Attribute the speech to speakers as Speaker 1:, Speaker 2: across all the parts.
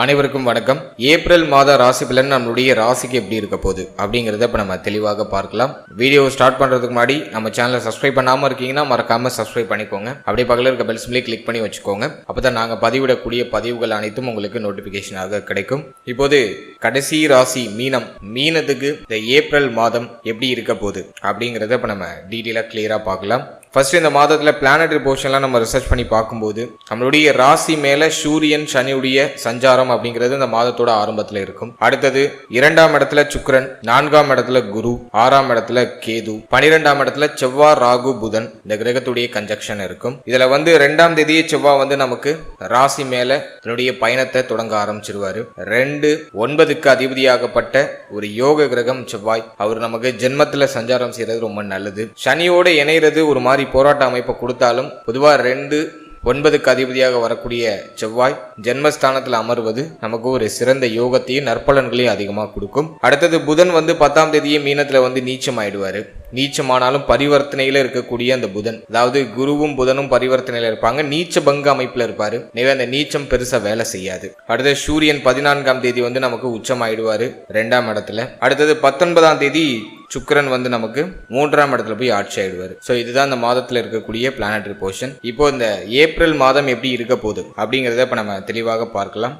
Speaker 1: அனைவருக்கும் வணக்கம். ஏப்ரல் மாத ராசி பலன் நம்மளுடைய ராசிக்கு எப்படி இருக்க போகுது அப்படிங்கிறத இப்போ நம்ம தெளிவாக பார்க்கலாம். வீடியோ ஸ்டார்ட் பண்ணுறதுக்கு முன்னாடி நம்ம சேனலை சப்ஸ்கிரைப் பண்ணாமல் இருக்கீங்கன்னா மறக்காமல் சப்ஸ்கிரைப் பண்ணிக்கோங்க. அப்படியே பக்கத்தில் இருக்க பெல் சிம்லே கிளிக் பண்ணி வச்சுக்கோங்க. அப்போ தான் நாங்கள் பதிவிடக்கூடிய பதிவுகள் அனைத்தும் உங்களுக்கு நோட்டிஃபிகேஷனாக கிடைக்கும். இப்போது கடைசி ராசி மீனம். மீனத்துக்கு இந்த ஏப்ரல் மாதம் எப்படி இருக்க போகுது அப்படிங்கிறத இப்போ நம்ம டீட்டெயிலாக கிளியராக பார்க்கலாம். ஃபர்ஸ்ட் இந்த மாதத்தில் பிளானட்டரி போர்ஷன்லாம் நம்ம ரிசர்ச் பண்ணி பார்க்கும்போது நம்மளுடைய ராசி மேலே சூரியன் சனியுடைய சஞ்சாரம் அப்படிங்கிறது இந்த மாதத்தோட ஆரம்பத்தில் இருக்கும். அடுத்தது 2ஆம் இடத்துல சுக்கிரன், 4ஆம் இடத்துல குரு, 6ஆம் இடத்துல கேது, 12ஆம் இடத்துல செவ்வாய், ராகு, புதன் இந்த கிரகத்துடைய கன்ஜக்ஷன் இருக்கும். இதுல 2ஆம் தேதியே செவ்வாய் நமக்கு ராசி மேல தன்னுடைய பயணத்தை தொடங்க ஆரம்பிச்சிருவாரு. 2-9க்கு அதிபதியாகப்பட்ட ஒரு யோக கிரகம் செவ்வாய், அவர் நமக்கு ஜென்மத்துல சஞ்சாரம் செய்யறது ரொம்ப நல்லது. சனியோட இணைறது ஒரு மாதிரி போராட்ட அமைப்பை கொடுத்தாலும் பொதுவா 2-9க்கு அதிபதியாக வரக்கூடிய செவ்வாய் ஜென்மஸ்தானத்தில் அமர்வது நமக்கு ஒரு சிறந்த யோகத்தையும் நற்பலன்களையும் அதிகமாக கொடுக்கும். அடுத்தது புதன் 10ஆம் தேதியே மீனத்துல நீச்சம் ஆயிடுவாரு. நீச்சமானாலும் பரிவர்த்தனையில இருக்கக்கூடிய அந்த புதன், அதாவது குருவும் புதனும் பரிவர்த்தனையில இருப்பாங்க, நீச்ச பங்க அமைப்புல இருப்பாரு. எனவே அந்த நீச்சம் பெருசா வேலை செய்யாது. அடுத்தது சூரியன் 14ஆம் தேதி நமக்கு உச்சம் ஆயிடுவாரு 2ஆம் இடத்துல. அடுத்தது 19ஆம் தேதி சுக்கிரன் நமக்கு 3ஆம் இடத்துல போய் ஆட்சி ஆயிடுவாரு. ஸோ இதுதான் இந்த மாதத்துல இருக்கக்கூடிய பிளானட்டரி போர்ஷன். இப்போ இந்த ஏப்ரல் மாதம் எப்படி இருக்க போகுது அப்படிங்கிறத இப்ப நம்ம தெளிவாக பார்க்கலாம்.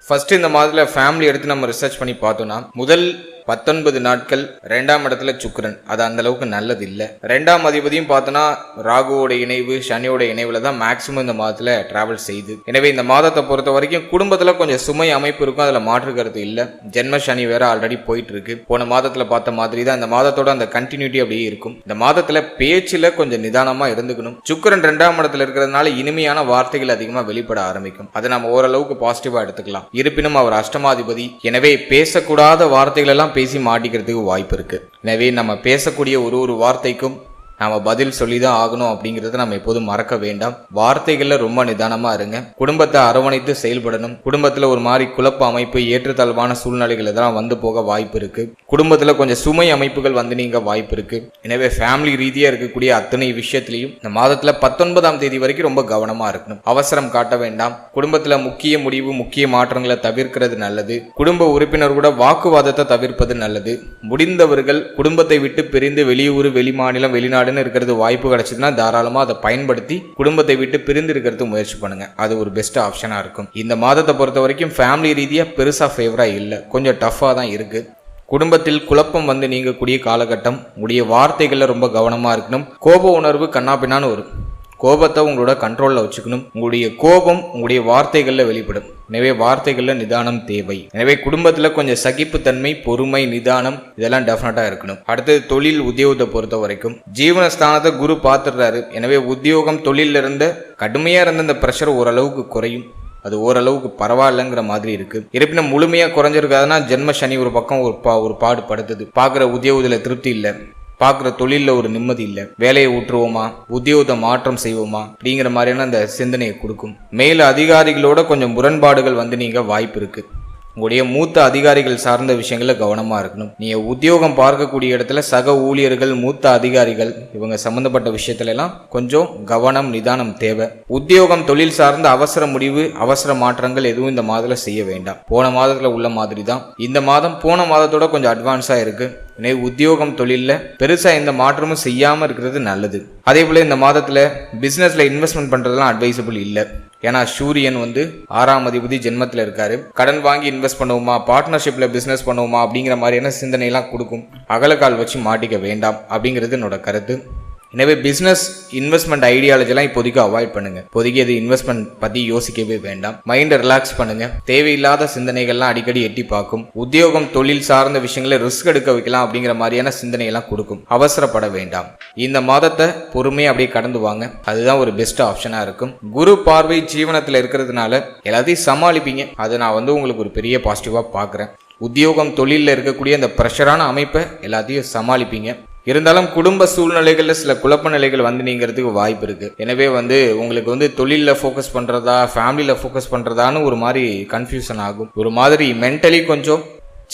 Speaker 1: ஃபர்ஸ்ட் இந்த மாதத்துல ஃபேமிலி எடுத்து நம்ம ரிசர்ச் பண்ணி பார்த்தோம்னா முதல் 19 நாட்கள் 2ஆம் இடத்துல சுக்கிரன், அது அந்த அளவுக்கு நல்லது இல்லை. 2ஆம் அதிபதியும் பார்த்தோன்னா ராகுவோட இணைவு சனியோட இணைவுல தான் மேக்சிமம் இந்த மாதத்துல டிராவல் செய்யுது. எனவே இந்த மாதத்தை பொறுத்த வரைக்கும் குடும்பத்துல கொஞ்சம் சுமை அமைப்பு இருக்கும், அதுல மாற்று கருத்து இல்லை. ஜென்ம சனி வேற ஆல்ரெடி போயிட்டு இருக்கு. போன மாதத்துல பார்த்த மாதிரி தான் இந்த மாதத்தோட அந்த கண்டினியூட்டி அப்படியே இருக்கும். இந்த மாதத்துல பேச்சுல கொஞ்சம் நிதானமா இருந்துக்கணும். சுக்கிரன் 2ஆம் இடத்துல இருக்கிறதுனால இனிமையான வார்த்தைகள் அதிகமா வெளிப்பட ஆரம்பிக்கும். அதை நம்ம ஓரளவுக்கு பாசிட்டிவா எடுத்துக்கலாம். இருப்பினும் அவர் அஷ்டமாதிபதி, எனவே பேசக்கூடாத வார்த்தைகள் எல்லாம் பேசி மாட்டிக்கிறதுக்கு வாய்ப்பு இருக்கு. எனவே நம்ம பேசக்கூடிய ஒரு வார்த்தைக்கும் நாம பதில் சொல்லிதான் ஆகணும் அப்படிங்கறத நம்ம எப்போதும் மறக்க வேண்டாம். வார்த்தைகள்ல ரொம்ப நிதானமா இருங்க. குடும்பத்தை அரவணைத்து செயல்படணும். குடும்பத்துல ஒரு மாதிரி குழப்ப அமைப்பு, ஏற்றத்தாழ்வான சூழ்நிலைகள் இதெல்லாம் போக வாய்ப்பு இருக்கு. குடும்பத்துல கொஞ்சம் சுமை அமைப்புகள் நீங்க வாய்ப்பு இருக்கு. எனவே ஃபேமிலி ரீதியா இருக்கக்கூடிய அத்தனை விஷயத்திலையும் இந்த மாதத்துல 19ஆம் தேதி வரைக்கும் ரொம்ப கவனமா இருக்கணும். அவசரம் காட்ட வேண்டாம். குடும்பத்துல முக்கிய முடிவு, முக்கிய மாற்றங்களை தவிர்க்கிறது நல்லது. குடும்ப உறுப்பினர் கூட வாக்குவாதத்தை தவிர்ப்பது நல்லது. முடிந்தவர்கள் குடும்பத்தை விட்டு பிரிந்து வெளியூர், வெளிமாநிலம், வெளிநாடு இருக்கிறது வாய்ப்பு கிடைச்சதுன்னா தாராளமா அதை பயன்படுத்தி குடும்பத்தை விட்டு பிரிந்து இருக்கிறது முயற்சி பண்ணுங்க. அது ஒரு பெஸ்ட் ஆப்ஷனா இருக்கும். இந்த மாதத்தை பொறுத்த வரைக்கும் ஃபேமிலி ரீதியா பெருசா ஃபேவரா இல்லை, கொஞ்சம் டஃபா தான் இருக்கு. குடும்பத்தில் குழப்பம் நீங்கக்கூடிய காலகட்டம். உடைய வார்த்தைகள்ல ரொம்ப கவனமா இருக்கணும். கோப உணர்வு கண்ணாபின்னான்னு வரும். கோபத்தை உங்களோட கண்ட்ரோல்ல வச்சுக்கணும். உங்களுடைய கோபம் உங்களுடைய வார்த்தைகள்ல வெளிப்படும். எனவே வார்த்தைகள்ல நிதானம் தேவை. எனவே குடும்பத்துல கொஞ்சம் சகிப்புத்தன்மை, பொறுமை, நிதானம் இதெல்லாம் டெஃபினட்டா இருக்கணும். அடுத்தது தொழில் உத்தியோகத்தை பொறுத்த வரைக்கும் ஜீவனஸ்தானத்தை குரு பார்த்துடுறாரு. எனவே உத்தியோகம், தொழில இருந்த கடுமையா இருந்த இந்த பிரஷர் ஓரளவுக்கு குறையும். அது ஓரளவுக்கு பரவாயில்லைங்கிற மாதிரி இருக்கு. இருப்பினும் முழுமையா குறைஞ்சிருக்காதுன்னா ஜென்ம சனி ஒரு பக்கம் ஒரு பாடுபடுத்துது. பாக்குற உத்தியோகத்துல திருப்தி இல்லை, பார்க்குற தொழிலில் ஒரு நிம்மதி இல்லை. வேலையை விட்டுருவோமா, உத்தியோகத்தை மாற்றம் செய்வோமா அப்படிங்கிற மாதிரியான அந்த சிந்தனையை கொடுக்கும். மேல அதிகாரிகளோட கொஞ்சம் முரண்பாடுகள் நீங்க வாய்ப்பு இருக்கு. உங்களுடைய மூத்த அதிகாரிகள் சார்ந்த விஷயங்கள கவனமா இருக்கணும். நீங்க உத்தியோகம் பார்க்கக்கூடிய இடத்துல சக ஊழியர்கள், மூத்த அதிகாரிகள் இவங்க சம்பந்தப்பட்ட விஷயத்துல எல்லாம் கொஞ்சம் கவனம், நிதானம் தேவை. உத்தியோகம், தொழில் சார்ந்த அவசர முடிவு, அவசர மாற்றங்கள் எதுவும் இந்த மாதத்துல செய்ய வேண்டாம். போன மாதத்துல உள்ள மாதிரி தான் இந்த மாதம் போன மாதத்தோட கொஞ்சம் அட்வான்ஸா இருக்கு. எனவே உத்தியோகம், தொழில பெருசா எந்த மாற்றமும் செய்யாம இருக்கிறது நல்லது. அதே போல இந்த மாதத்துல பிசினஸ்ல இன்வெஸ்ட்மெண்ட் பண்றதுலாம் அட்வைசபிள் இல்லை. ஏன்னா சூரியன் 6ஆம் அதிபதி ஜென்மத்தில் இருக்காரு. கடன் வாங்கி இன்வெஸ்ட் பண்ணுவோமா, பார்ட்னர்ஷிப்ல பிசினஸ் பண்ணுவோமா அப்படிங்கிற மாதிரியான சிந்தனை எல்லாம் கொடுக்கும். அகலக்கால் வச்சு மாட்டிக்க வேண்டாம் அப்படிங்கிறது என்னோட கருத்து. எனவே பிசினஸ் இன்வெஸ்ட்மெண்ட் ஐடியாலஜிலாம் இப்போதைக்கு அவாய்ட் பண்ணுங்க. இப்போதைக்கு இது இன்வெஸ்ட்மெண்ட் பத்தி யோசிக்கவே வேண்டாம். மைண்டை ரிலாக்ஸ் பண்ணுங்க. தேவையில்லாத சிந்தனைகள்லாம் அடிக்கடி எட்டி பார்க்கும். உத்தியோகம், தொழில் சார்ந்த விஷயங்களை ரிஸ்க் எடுக்க வைக்கலாம் அப்படிங்கிற மாதிரியான சிந்தனை எல்லாம் கொடுக்கும். அவசரப்பட வேண்டாம். இந்த மாதத்தை பொறுமையா அப்படியே கடந்து வாங்க. அதுதான் ஒரு பெஸ்ட் ஆப்ஷனா இருக்கும். குரு பார்வை ஜீவனத்துல இருக்கிறதுனால எல்லாத்தையும் சமாளிப்பீங்க. அதை நான் உங்களுக்கு ஒரு பெரிய பாசிட்டிவா பாக்குறேன். உத்தியோகம், தொழில இருக்கக்கூடிய அந்த பிரஷரான அமைப்பை எல்லாத்தையும் சமாளிப்பீங்க. இருந்தாலும் குடும்ப சூழ்நிலைகள்ல சில குழப்ப நிலைகள் நீங்கிறதுக்கு வாய்ப்பு இருக்கு. எனவே உங்களுக்கு தொழில ஃபோக்கஸ் பண்றதா, ஃபேமிலியில ஃபோக்கஸ் பண்றதான்னு ஒரு மாதிரி கன்ஃபியூஷன் ஆகும். ஒரு மாதிரி மென்டலி கொஞ்சம்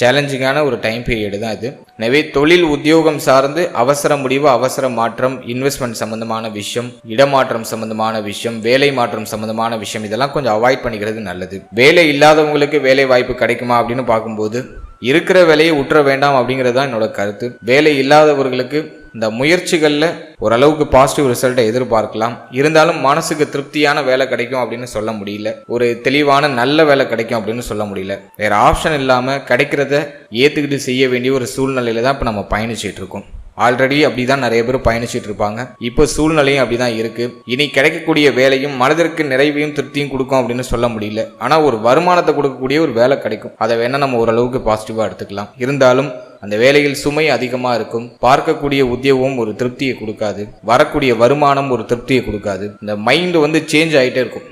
Speaker 1: சேலஞ்சிங்கான ஒரு டைம் பீரியட் தான் இது. எனவே தொழில் உத்தியோகம் சார்ந்து அவசர முடிவு, அவசர மாற்றம், இன்வெஸ்ட்மெண்ட் சம்பந்தமான விஷயம், இடமாற்றம் சம்பந்தமான விஷயம், வேலை மாற்றம் சம்பந்தமான விஷயம், இதெல்லாம் கொஞ்சம் அவாய்ட் பண்ணிக்கிறது நல்லது. வேலை இல்லாதவங்களுக்கு வேலை வாய்ப்பு கிடைக்குமா அப்படின்னு பார்க்கும்போது இருக்கிற வேலையை உற்ற வேண்டாம் அப்படிங்கிறது தான் என்னோட கருத்து. வேலை இல்லாதவர்களுக்கு இந்த முயற்சிகளில் ஓரளவுக்கு பாசிட்டிவ் ரிசல்ட்டை எதிர்பார்க்கலாம். இருந்தாலும் மனசுக்கு திருப்தியான வேலை கிடைக்கும் அப்படின்னு சொல்ல முடியல, ஒரு தெளிவான நல்ல வேலை கிடைக்கும் அப்படின்னு சொல்ல முடியல. வேற ஆப்ஷன் இல்லாமல் கிடைக்கிறத ஏற்றுக்கிட்டு செய்ய வேண்டிய ஒரு சூழ்நிலையில தான் இப்போ நம்ம பயணிச்சுட்டு இருக்கோம். ஆல்ரெடி அப்படிதான் நிறைய பேர் பயணிச்சுட்டு இருப்பாங்க. இப்போ சூழ்நிலையும் அப்படிதான் இருக்கு. இனி கிடைக்கக்கூடிய வேலையும் மனதிற்கு நிறைவையும் திருப்தியும் கொடுக்கும் அப்படின்னு சொல்ல முடியல. ஆனா ஒரு வருமானத்தை கொடுக்கக்கூடிய ஒரு வேலை கிடைக்கும். அதை வேணா நம்ம ஓரளவுக்கு பாசிட்டிவா எடுத்துக்கலாம். இருந்தாலும் அந்த வேலையில் சுமை அதிகமா இருக்கும். பார்க்கக்கூடிய உத்தியோகம் ஒரு திருப்தியை கொடுக்காது. வரக்கூடிய வருமானம் ஒரு திருப்தியை கொடுக்காது. இந்த மைண்ட் சேஞ்ச் ஆகிட்டே இருக்கும்,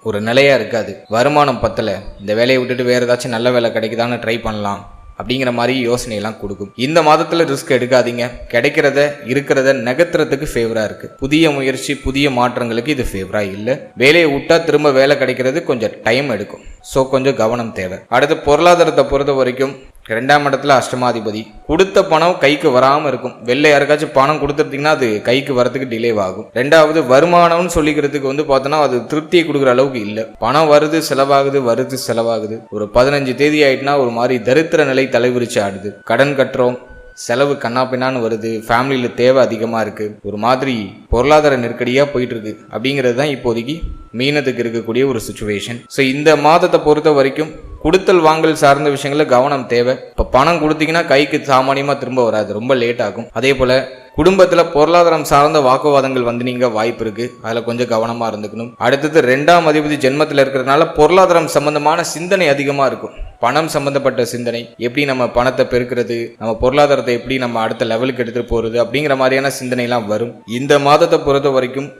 Speaker 1: ஒரு நிலையா இருக்காது. வருமானம் பத்தல, இந்த வேலையை விட்டுட்டு வேற ஏதாச்சும் நல்ல வேலை கிடைக்குதான்னு ட்ரை பண்ணலாம் அப்படிங்கிற மாதிரி யோசனையெல்லாம் கொடுக்கும். இந்த மாதத்துல ரிஸ்க் எடுக்காதீங்க. கிடைக்கிறத இருக்கிறத நகர்த்துறதுக்கு ஃபேவரா இருக்கு. புதிய முயற்சி, புதிய மாற்றங்களுக்கு இது ஃபேவரா இல்லை. வேலையை விட்டா திரும்ப வேலை கிடைக்கிறது கொஞ்சம் டைம் எடுக்கும். ஸோ கொஞ்சம் கவனம் தேவை. அடுத்து பொருளாதாரத்தை பொறுத்த வரைக்கும் 2ஆம் இடத்துல அஷ்டமாதிபதி. கொடுத்த பணம் கைக்கு வராமல் இருக்கும். வெளில யாருக்காச்சும் பணம் கொடுத்துருந்தீங்கன்னா அது கைக்கு வரதுக்கு டிலே ஆகும். 2வது வருமானம்னு சொல்லிக்கிறதுக்கு பார்த்தோன்னா அது திருப்தியை கொடுக்குற அளவுக்கு இல்லை. பணம் வருது செலவாகுது. ஒரு 15 தேதி ஆயிட்டுனா ஒரு மாதிரி தரித்திர நிலை தலைவிரிச்சு ஆடுது. கடன் கட்டுறோம், செலவு கண்ணாப்பின்னான்னு வருது. ஃபேமிலியில் தேவை அதிகமாக இருக்குது. ஒரு மாதிரி பொருளாதார நெருக்கடியாக போயிட்டு இருக்கு. அப்படிங்கிறது தான் இப்போதைக்கு மீனத்துக்கு இருக்கக்கூடிய ஒரு சுச்சுவேஷன். ஸோ இந்த மாதத்தை பொறுத்த வரைக்கும் கொடுத்தல் வாங்கல் சார்ந்த விஷயங்கள கவனம் தேவை. இப்போ பணம் கொடுத்தீங்கன்னா கைக்கு சாமானியமாக திரும்ப வராது, ரொம்ப லேட் ஆகும். அதே போல் குடும்பத்தில் பொருளாதாரம் சார்ந்த வாக்குவாதங்கள் நீங்க வாய்ப்பு இருக்கு. அதில் கொஞ்சம் கவனமாக இருந்துக்கணும். அடுத்தது 2ஆம் அதிபதி ஜென்மத்தில் இருக்கிறதுனால பொருளாதாரம் சம்பந்தமான சிந்தனை அதிகமாக இருக்கும். பணம் சம்பந்தப்பட்ட சிந்தனை, எப்படி நம்ம பணத்தை பெருக்கிறது, நம்ம பொருளாதாரத்தை எப்படி நம்ம அடுத்த லெவலுக்கு எடுத்துட்டு போறது அப்படிங்கிற மாதிரியான சிந்தனைலாம் வரும். இந்த மாதத்தை பொறுத்த வரைக்கும்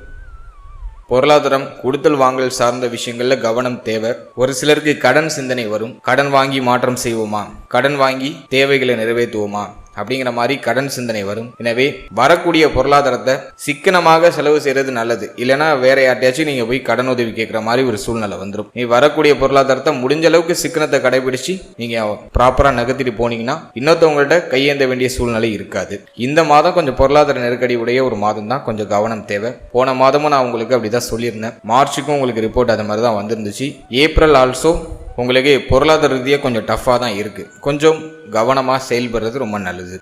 Speaker 1: பொருளாதாரம், கொடுத்தல் வாங்கல் சார்ந்த விஷயங்கள்ல கவனம் தேவை. ஒரு சிலருக்கு கடன் சிந்தனை வரும். கடன் வாங்கி மாற்றம் செய்வோமா, கடன் வாங்கி தேவைகளை நிறைவேற்றுவோமா அப்படிங்கிற மாதிரி கடன் சிந்தனை வரும். எனவே வரக்கூடிய பொருளாதாரத்தை சிக்கனமாக செலவு செய்யறது நல்லது. இல்லைன்னா வேற யார்ட்டையாச்சும் நீங்க போய் கடன் உதவி கேட்கிற மாதிரி ஒரு சூழ்நிலை வந்துடும். நீ வரக்கூடிய பொருளாதாரத்தை முடிஞ்ச அளவுக்கு சிக்கனத்தை கடைபிடிச்சு நீங்க ப்ராப்பரா நகர்த்திட்டு போனீங்கன்னா இன்னொருத்தவங்கள்ட்ட கையேந்த வேண்டிய சூழ்நிலை இருக்காது. இந்த மாதம் கொஞ்சம் பொருளாதார நெருக்கடி உடைய ஒரு மாதம் தான், கொஞ்சம் கவனம் தேவை. போன மாதமும் நான் உங்களுக்கு அப்படிதான் சொல்லியிருந்தேன். மார்ச்சுக்கும் உங்களுக்கு ரிப்போர்ட் அது மாதிரி தான் வந்திருந்துச்சு. ஏப்ரல் ஆல்சோ உங்களுக்கு பொருளாதார ரீதியாக கொஞ்சம் டஃப்பாக தான் இருக்குது. கொஞ்சம் கவனமாக செயல்படுறது ரொம்ப நல்லது.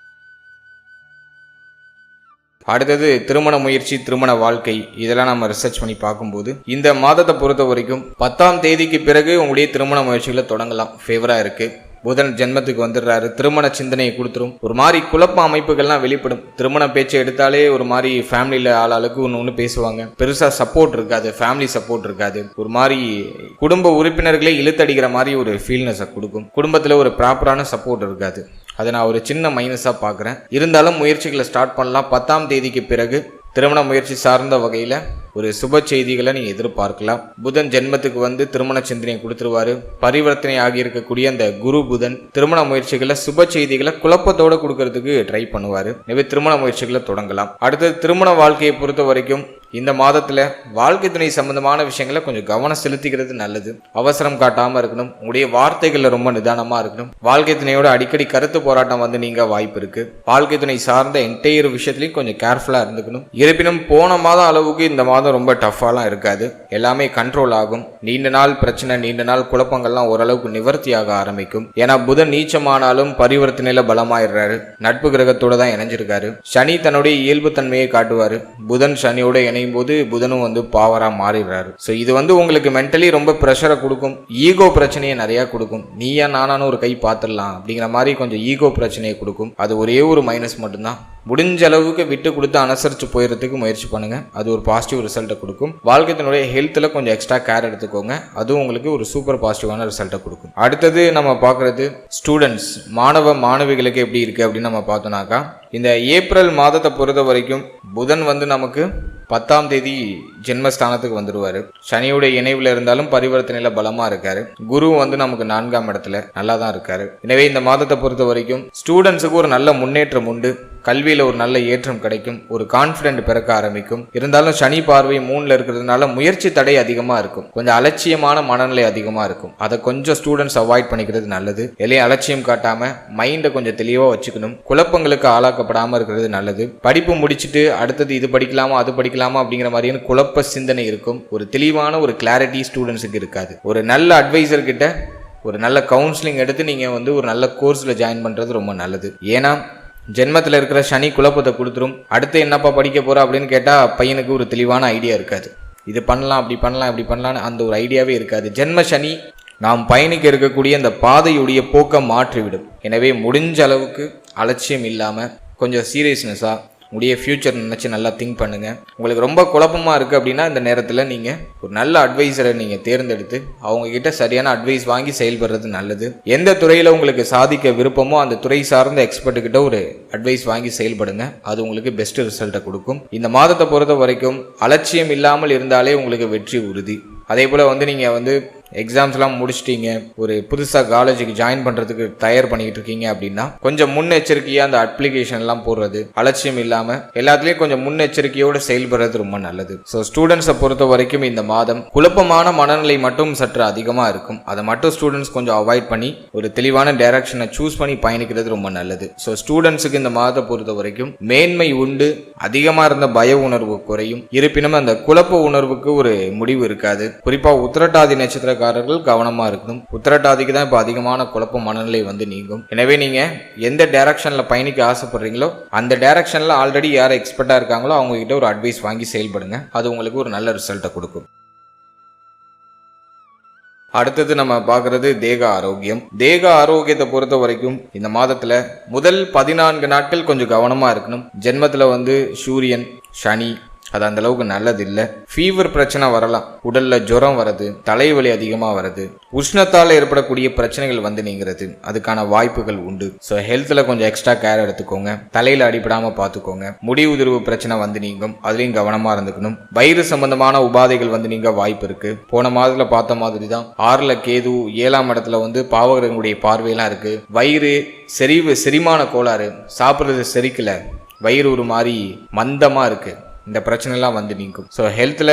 Speaker 1: அடுத்தது திருமண முயற்சி, திருமண வாழ்க்கை, இதெல்லாம் நம்ம ரிசர்ச் பண்ணி பார்க்கும்போது இந்த மாதத்தை பொறுத்த வரைக்கும் 10ஆம் தேதிக்கு பிறகு உங்களுடைய திருமண முயற்சிகளை தொடங்கலாம். ஃபேவராக இருக்குது. புதன் ஜென்மத்துக்கு வந்துடுறாரு. திருமண சிந்தனையை கொடுத்துரும். ஒரு மாதிரி குழப்ப அமைப்புகள்லாம் வெளிப்படும். திருமண பேச்சை எடுத்தாலே ஒரு மாதிரி ஃபேமிலியில் ஆளாளுக்கு ஒன்று பேசுவாங்க. பெருசாக சப்போர்ட் இருக்காது, ஃபேமிலி சப்போர்ட் இருக்காது. ஒரு மாதிரி குடும்ப உறுப்பினர்களே இழுத்தடிக்கிற மாதிரி ஒரு ஃபீல்னஸை கொடுக்கும். குடும்பத்தில் ஒரு ப்ராப்பரான சப்போர்ட் இருக்காது. அதை நான் ஒரு சின்ன மைனஸாக பார்க்குறேன். இருந்தாலும் முயற்சிகளை ஸ்டார்ட் பண்ணலாம். 10ஆம் தேதிக்கு பிறகு திருமண முயற்சி சார்ந்த வகையில் ஒரு சுப செய்திகளை நீங்க எதிர்பார்க்கலாம். புதன் ஜென்மத்துக்கு திருமண சிந்தனையை கொடுத்துருவாரு. பரிவர்த்தனை ஆகி இருக்கக்கூடிய அந்த குரு புதன் திருமண முயற்சிகளை, சுப செய்திகளை குழப்பத்தோட கொடுக்கறதுக்கு ட்ரை பண்ணுவாரு. எனவே திருமண முயற்சிகளை தொடங்கலாம். அடுத்தது திருமண வாழ்க்கையை பொறுத்த வரைக்கும் இந்த மாதத்துல வாழ்க்கை துணை சம்பந்தமான விஷயங்களை கொஞ்சம் கவனம் செலுத்திக்கிறது நல்லது. அவசரம் காட்டாம இருக்கணும். உங்களுடைய வார்த்தைகள்ல ரொம்ப நிதானமா இருக்கணும். வாழ்க்கை துணையோட அடிக்கடி கருத்து போராட்டம் நீங்க வாய்ப்பு இருக்கு. வாழ்க்கை துணை சார்ந்த என்டையர் விஷயத்திலையும் கொஞ்சம் கேர்ஃபுல்லா இருந்துக்கணும். இருப்பினும் போன மாதம் அளவுக்கு இந்த மாதம் ரொம்ப டஃபாலாம் இருக்காது. எல்லாமே கண்ட்ரோல் ஆகும். நீண்ட நாள் பிரச்சனை, நீண்ட நாள் குழப்பங்கள்லாம் ஓரளவுக்கு நிவர்த்தியாக ஆரம்பிக்கும். ஏன்னா புதன் நீச்சமானாலும் பரிவர்த்தனையில பலமாயிடுறாரு. நட்பு கிரகத்தோட தான் இணைஞ்சிருக்காரு. சனி தன்னுடைய இயல்பு தன்மையை காட்டுவாரு. புதன் சனியோட இணையும் போது புதனும் பாவரா மாறிடுறாரு. ஸோ இது உங்களுக்கு மென்டலி ரொம்ப ப்ரெஷரை கொடுக்கும். ஈகோ பிரச்சனையை நிறைய கொடுக்கும். நீயா நானானு ஒரு கை பார்த்துடலாம் அப்படிங்கிற மாதிரி கொஞ்சம் ஈகோ பிரச்சனையை கொடுக்கும். அது ஒரே ஒரு மைனஸ் மட்டும்தான். முடிஞ்ச அளவுக்கு விட்டு கொடுத்து அனுசரித்து போயிடுறதுக்கு முயற்சி பண்ணுங்க. அது ஒரு பாசிட்டிவ் ரிசல்ட்டை கொடுக்கும். வாழ்க்கையினுடைய ஹெல்த்தில் கொஞ்சம் எக்ஸ்ட்ரா கேர் எடுத்துக்கோங்க. அதுவும் உங்களுக்கு ஒரு சூப்பர் பாசிட்டிவான ரிசல்ட்டை கொடுக்கும். அடுத்தது நம்ம பார்க்குறது ஸ்டூடெண்ட்ஸ், மாணவ மாணவிகளுக்கு எப்படி இருக்குது அப்படின்னு நம்ம பார்த்தோம்னாக்கா, இந்த ஏப்ரல் மாதத்தை பொறுத்த வரைக்கும் புதன் நமக்கு 10ஆம் தேதி ஜென்மஸ்தானத்துக்கு வந்துடுவார். சனியுடைய இணைவில் இருந்தாலும் பரிவர்த்தனையில் பலமாக இருக்காரு. குரு நமக்கு 4ஆம் இடத்துல நல்லா தான் இருக்காரு. எனவே இந்த மாதத்தை பொறுத்த வரைக்கும் ஸ்டூடெண்ட்ஸுக்கு ஒரு நல்ல முன்னேற்றம் உண்டு. கல்வியில் ஒரு நல்ல ஏற்றம் கிடைக்கும், ஒரு கான்ஃபிடென்ட் பிறக்க ஆரம்பிக்கும். இருந்தாலும் சனி பார்வை 3ல் இருக்கிறதுனால முயற்சி தடை அதிகமாக இருக்கும், கொஞ்சம் அலட்சியமான மனநிலை அதிகமாக இருக்கும். அதை கொஞ்சம் ஸ்டூடெண்ட்ஸ் அவாய்ட் பண்ணிக்கிறது நல்லது. எல்லையும் அலட்சியம் காட்டாம மைண்டை கொஞ்சம் தெளிவாக வச்சுக்கணும், குழப்பங்களுக்கு ஆளாக்கப்படாமல் இருக்கிறது நல்லது. படிப்பு முடிச்சுட்டு அடுத்தது இது படிக்கலாமா அது படிக்கலாமா அப்படிங்கிற மாதிரியான குழப்ப சிந்தனை இருக்கும், ஒரு தெளிவான ஒரு கிளாரிட்டி ஸ்டூடெண்ட்ஸுக்கு இருக்காது. ஒரு நல்ல அட்வைசர் கிட்ட ஒரு நல்ல கவுன்சிலிங் எடுத்து நீங்கள் ஒரு நல்ல கோர்ஸில் ஜாயின் பண்ணுறது ரொம்ப நல்லது. ஏன்னா ஜென்மத்தில் இருக்கிற சனி குழப்பத்தை கொடுத்துரும். அடுத்து என்னப்பா படிக்க போகிற அப்படின்னு கேட்டால் பையனுக்கு ஒரு தெளிவான ஐடியா இருக்காது. இது பண்ணலாம் அப்படி பண்ணலாம் இப்படி பண்ணலான்னு அந்த ஒரு ஐடியாவே இருக்காது. ஜென்ம சனி நாம் பயணிக்க இருக்கக்கூடிய அந்த பாதையுடைய போக்கை மாற்றிவிடும். எனவே முடிஞ்ச அளவுக்கு அலட்சியம் இல்லாமல் கொஞ்சம் சீரியஸ்னஸாக உடைய ஃப்யூச்சர் நினச்சி நல்லா திங்க் பண்ணுங்கள். உங்களுக்கு ரொம்ப குழப்பமாக இருக்குது அப்படின்னா இந்த நேரத்தில் நீங்கள் ஒரு நல்ல அட்வைஸரை நீங்கள் தேர்ந்தெடுத்து அவங்கக்கிட்ட சரியான அட்வைஸ் வாங்கி செயல்படுறது நல்லது. எந்த துறையில் உங்களுக்கு சாதிக்க விருப்பமோ அந்த துறை சார்ந்த எக்ஸ்பர்ட்டுக்கிட்ட ஒரு அட்வைஸ் வாங்கி செயல்படுங்க, அது உங்களுக்கு பெஸ்ட் ரிசல்ட்டை கொடுக்கும். இந்த மாதத்தை பொறுத்த வரைக்கும் அலட்சியம் இல்லாமல் இருந்தாலே உங்களுக்கு வெற்றி உறுதி. அதே போல் நீங்கள் எக்ஸாம்ஸ்லாம் முடிச்சிட்டீங்க, ஒரு புதுசாக காலேஜுக்கு ஜாயின் பண்ணுறதுக்கு தயார் பண்ணிக்கிட்டு இருக்கீங்க அப்படின்னா கொஞ்சம் முன்னெச்சரிக்கையாக அந்த அப்ளிகேஷன்லாம் போடுறது, அலட்சியம் இல்லாமல் எல்லாத்துலேயும் கொஞ்சம் முன்னெச்சரிக்கையோடு செயல்படுறது ரொம்ப நல்லது. ஸோ ஸ்டூடெண்ட்ஸை பொறுத்த வரைக்கும் இந்த மாதம் குழப்பமான மனநிலை மட்டும் சற்று அதிகமாக இருக்கும். அதை மட்டும் ஸ்டூடெண்ட்ஸ் கொஞ்சம் அவாய்ட் பண்ணி ஒரு தெளிவான டைரக்ஷனை சூஸ் பண்ணி பயணிக்கிறது ரொம்ப நல்லது. ஸோ ஸ்டூடெண்ட்ஸுக்கு இந்த மாதத்தை பொறுத்த வரைக்கும் மேன்மை உண்டு, அதிகமாக இருந்த பய உணர்வு குறையும். இருப்பினும் அந்த குழப்ப உணர்வுக்கு ஒரு முடிவு இருக்காது. குறிப்பாக உத்திரட்டாதி நட்சத்திரக்காரர்கள் கவனமா இருக்கணும். உத்திரட்டாதிக்கு தான் இப்போ அதிகமான குழப்ப மனநிலை நீங்கும். எனவே நீங்க எந்த டைரக்ஷன்ல பயணிக்க ஆசைப்படுறீங்களோ அந்த டைரக்ஷன்ல ஆல்ரெடி யார் எக்ஸ்பர்ட்டா இருக்காங்களோ அவங்க கிட்ட ஒரு அட்வைஸ் வாங்கி செயல்படுங்க, அது உங்களுக்கு ஒரு நல்ல ரிசல்ட்டை கொடுக்கும். அடுத்தது நம்ம பார்க்கறது தேக ஆரோக்கியம். தேக ஆரோக்கியத்தை பொறுத்த வரைக்கும் இந்த மாதத்துல முதல் 14 நாட்கள் கொஞ்சம் கவனமா இருக்கணும். ஜென்மத்துல சூரியன் சனி அது அந்த அளவுக்கு நல்லது இல்லை. ஃபீவர் பிரச்சனை வரலாம், உடல்ல ஜுரம் வருது, தலைவலி அதிகமாக வருது, உஷ்ணத்தால் ஏற்படக்கூடிய பிரச்சனைகள் நீங்கிறது அதுக்கான வாய்ப்புகள் உண்டு. ஸோ ஹெல்த்தில் கொஞ்சம் எக்ஸ்ட்ரா கேர் எடுத்துக்கோங்க. தலையில் அடிப்படாமல் பார்த்துக்கோங்க. முடி உதிர்வு பிரச்சனை நீங்கும், அதுலேயும் கவனமாக இருந்துக்கணும். வயிறு சம்பந்தமான உபாதைகள் நீங்க வாய்ப்பு இருக்கு. போன மாதத்தில் பார்த்த மாதிரி தான் 6ல் கேது, 7ஆம் இடத்துல பாவகர்களுடைய பார்வையெல்லாம் இருக்கு. வயிறு செரிமான கோளாறு, சாப்பிட்றது செரிக்கல, வயிறு ஒரு மாதிரி மந்தமாக இருக்கு, இந்த பிரச்சனைலாம் நீங்கும். ஸோ ஹெல்த்தில்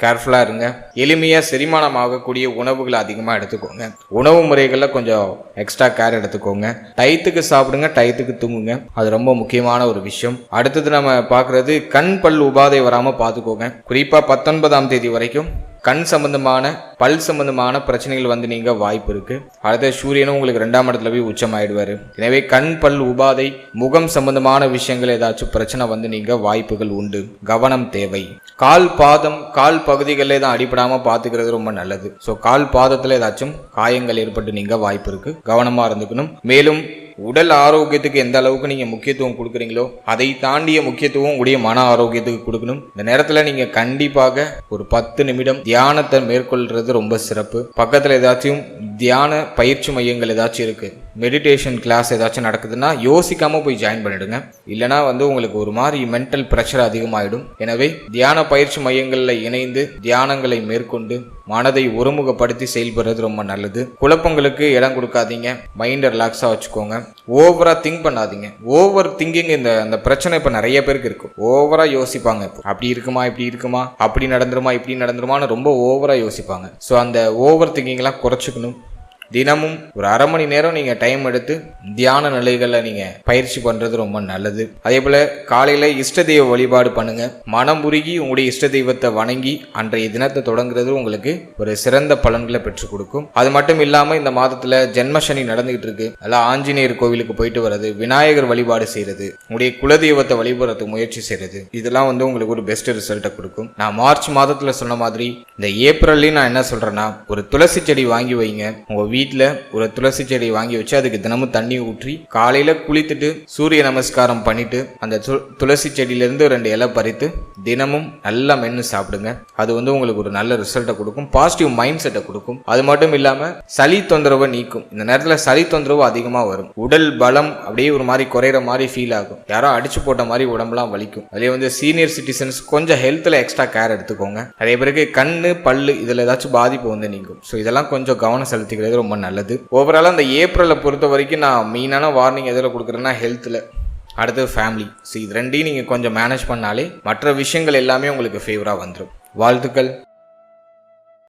Speaker 1: கேர்ஃபுல்லாக இருங்க. எளிமையாக செரிமானம் ஆகக்கூடிய உணவுகளை அதிகமாக எடுத்துக்கோங்க. உணவு முறைகளில் கொஞ்சம் எக்ஸ்ட்ரா கேர் எடுத்துக்கோங்க. டயத்துக்கு சாப்பிடுங்க, டயத்துக்கு தூங்குங்க, அது ரொம்ப முக்கியமான ஒரு விஷயம். அடுத்தது நம்ம பார்க்குறது கண் பல் உபாதை வராமல் பார்த்துக்கோங்க. குறிப்பாக 19ஆம் தேதி வரைக்கும் கண் சம்பந்தமான பல் சம்பந்தமான பிரச்சனைகள் நீங்க வாய்ப்பு இருக்கு. அடுத்த சூரியனும் உங்களுக்கு 2ஆம் இடத்துல போய் உச்சமாயிடுவாரு. எனவே கண் பல் உபாதை, முகம் சம்பந்தமான விஷயங்கள் ஏதாச்சும் பிரச்சனை நீங்க வாய்ப்புகள் உண்டு, கவனம் தேவை. கால் பாதம் கால் பகுதிகளில் தான் அடிப்படாம பாத்துக்கிறது ரொம்ப நல்லது. ஸோ கால் பாதத்துல ஏதாச்சும் காயங்கள் ஏற்பட்டு நீங்க வாய்ப்பு இருக்கு, கவனமா இருந்துக்கணும். மேலும் உடல் ஆரோக்கியத்துக்கு எந்த அளவுக்கு நீங்க முக்கியத்துவம் கொடுக்குறீங்களோ அதை தாண்டிய முக்கியத்துவம் உடைய மன ஆரோக்கியத்துக்கு கொடுக்கணும். இந்த நேரத்துல நீங்க கண்டிப்பாக ஒரு 10 நிமிடம் தியானத்தை மேற்கொள்றது ரொம்ப சிறப்பு. பக்கத்துல ஏதாச்சும் தியான பயிற்சி மையங்கள் ஏதாச்சும் இருக்கு, மெடிடேஷன் கிளாஸ் ஏதாச்சும் நடக்குதுன்னா யோசிக்காம போய் ஜாயின் பண்ணிடுங்க. இல்லைனா உங்களுக்கு ஒரு மாதிரி மென்டல் ப்ரெஷர் அதிகமாயிடும். எனவே தியான பயிற்சி மையங்கள்ல இணைந்து தியானங்களை மேற்கொண்டு மனதை ஒருமுகப்படுத்தி செயல்படுறது ரொம்ப நல்லது. குழப்பங்களுக்கு இடம் கொடுக்காதீங்க, மைண்டை ரிலாக்ஸா வச்சுக்கோங்க. ஓவரா திங்க் பண்ணாதீங்க. ஓவர் திங்கிங் இந்த பிரச்சனை இப்ப நிறைய பேருக்கு இருக்கும். ஓவரா யோசிப்பாங்க, அப்படி இருக்குமா இப்படி இருக்குமா, அப்படி நடந்துருமா இப்படி நடந்துருமான்னு ரொம்ப ஓவரா யோசிப்பாங்க. ஸோ அந்த ஓவர் திங்கிங் எல்லாம் குறைச்சிக்கணும். தினமும் ஒரு 1/2 மணி நேரம் நீங்க டைம் எடுத்து தியான நிலைகளை நீங்க பயிற்சி பண்றது ரொம்ப நல்லது. அதே போல காலையில இஷ்ட தெய்வ வழிபாடு பண்ணுங்க. மனம் உருகி உங்களுடைய இஷ்ட தெய்வத்தை வணங்கி அன்றைய தினத்தை தொடங்குறது உங்களுக்கு ஒரு சிறந்த பலன்களை பெற்றுக் கொடுக்கும். அது மட்டும் இல்லாம இந்த மாதத்துல ஜென்மசனி நடந்துகிட்டு இருக்கு. அதெல்லாம் ஆஞ்சநேயர் கோவிலுக்கு போயிட்டு வர்றது, விநாயகர் வழிபாடு செய்யறது, உங்களுடைய குலதெய்வத்தை வழிபடுறதுக்கு முயற்சி செய்யறது, இதெல்லாம் உங்களுக்கு ஒரு பெஸ்ட் ரிசல்ட்டை கொடுக்கும். நான் மார்ச் மாதத்துல சொன்ன மாதிரி இந்த ஏப்ரல்லையும் நான் என்ன சொல்றேன்னா, ஒரு துளசி செடி வாங்கி வைங்க. உங்க வீட்டில் ஒரு துளசி செடி வாங்கி வச்சு அதுக்கு தினமும் தண்ணி ஊற்றி காலையில குளித்துட்டு சூரிய நமஸ்காரம் பண்ணிட்டு அந்த துளசி செடியிலிருந்து 2 இலை பறித்து தினமும் நல்லா மென்று சாப்பிடுங்க. அது உங்களுக்கு ஒரு நல்ல ரிசல்ட்டை கொடுக்கும், பாசிட்டிவ் மைண்ட் செட்டை கொடுக்கும். அது மட்டும் இல்லாம சளி தொந்தரவை நீக்கும். இந்த நேரத்தில் சளி தொந்தரவு அதிகமாக வரும். உடல் பலம் அப்படியே ஒரு மாதிரி குறையிற மாதிரி ஃபீல் ஆகும். யாரோ அடிச்சு போட்ட மாதிரி உடம்புலாம் வலிக்கும். அதே சீனியர் சிட்டிசன்ஸ் கொஞ்சம் ஹெல்த்ல எக்ஸ்ட்ரா கேர் எடுத்துக்கோங்க. நிறைய பேருக்கு கண்ணு பல்லு இதுல ஏதாச்சும் பாதிப்பு நீங்கும். ஸோ இதெல்லாம் கொஞ்சம் கவனம் செலுத்திக்கிறது ரொம்ப நல்லது. ஓவரால் அந்த ஏப்ரலை பொறுத்த வரைக்கும் நான் மெயினான வார்னிங் எதில் கொடுக்குறேன்னா ஹெல்த்தில் அடுத்து ஃபேமிலி. இது ரெண்டையும் நீங்கள் கொஞ்சம் மேனேஜ் பண்ணாலே மற்ற விஷயங்கள் எல்லாமே உங்களுக்கு ஃபேவராக வந்துடும். வாழ்த்துக்கள்.